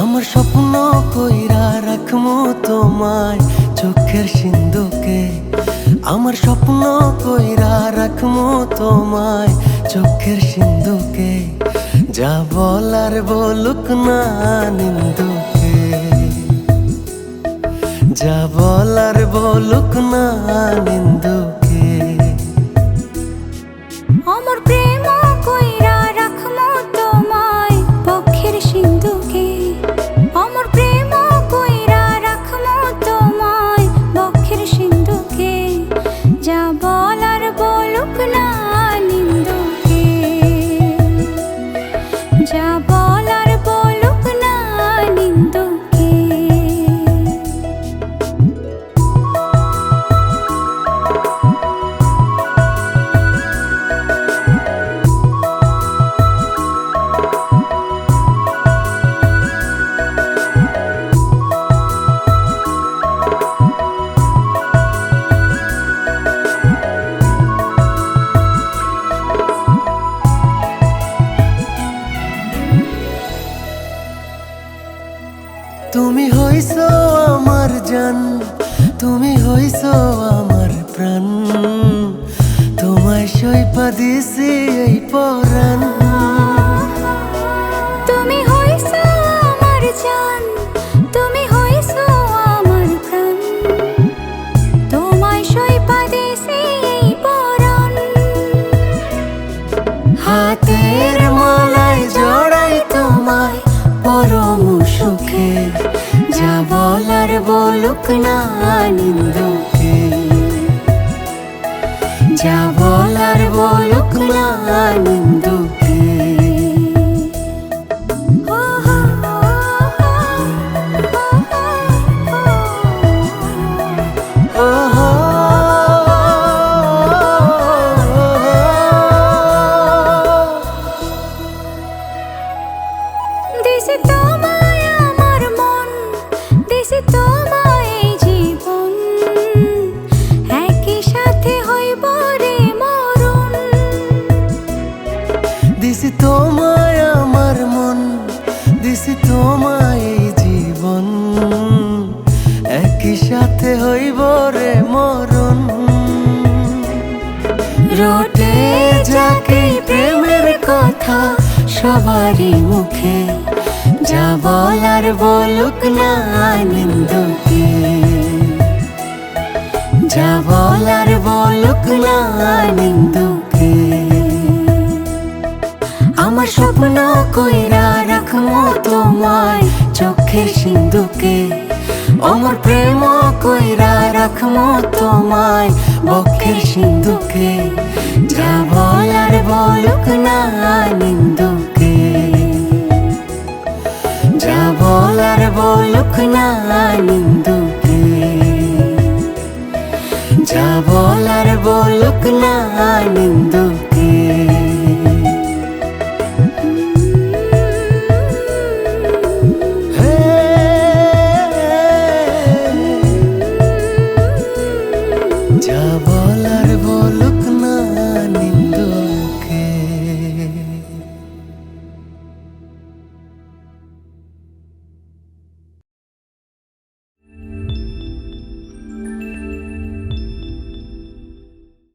আমার স্বপ্ন কইরা রাখমু তোমায় চোখের সিন্ধুকে। আমার স্বপ্ন কইরা রাখমু তোমায় চোখের সিন্ধুকে। যা বলার বলুক না নিন্দুকে, যা বলার বলুক না নিন্দুকে। আমার প্রেম কইরা রাখমু তোমায় পক্ষের সিন্ধুকে। আমার প্রেম কইরা রাখমু তোমায় পক্ষের সিন্ধুকে। যা বলার বলুক না নিন্দুকে, যা বলার বলুক না নিন্দুকে। তুমি হইছো আমার জান, তুমি হইছো আমার প্রাণ। তোমায় সইপা দিছি এই পরাণ। তুমি হইছো আমার জান, তুমি হইছো আমার প্রাণ। তোমায় সইপা দিছি এই পরাণ। হাতের মালায় জড়াই তোমায় পরম সুখে। যা বলার বলুক না নিন্দুকে, যা বলার বলুক না নিন্দুকে। দিছি তোমায় আমার মন, দিছি তোমায় এই জীবন। একই সাথে হইব রে মরণ। দিছি তোমায় আমার মন, দিছি তোমায় এই জীবন। একই সাথে হইব রে মরণ। রটে যাকে প্রেমের কথা সবারই মুখে। যা বলার বলুক না নিন্দুকে, যা বলার বলুক না নিন্দুকে। আমার স্বপ্ন কইরা রাখমু তোমায় চোখের সিন্ধুকে। আমার প্রেম কইরা রাখমু তোমায় বক্ষের সিন্ধুকে। যা বলার বলুক না নিন্দুকে, যা বলার বলুক না নিন্দুকে, যা বলার বলুক না নিন্দুকে।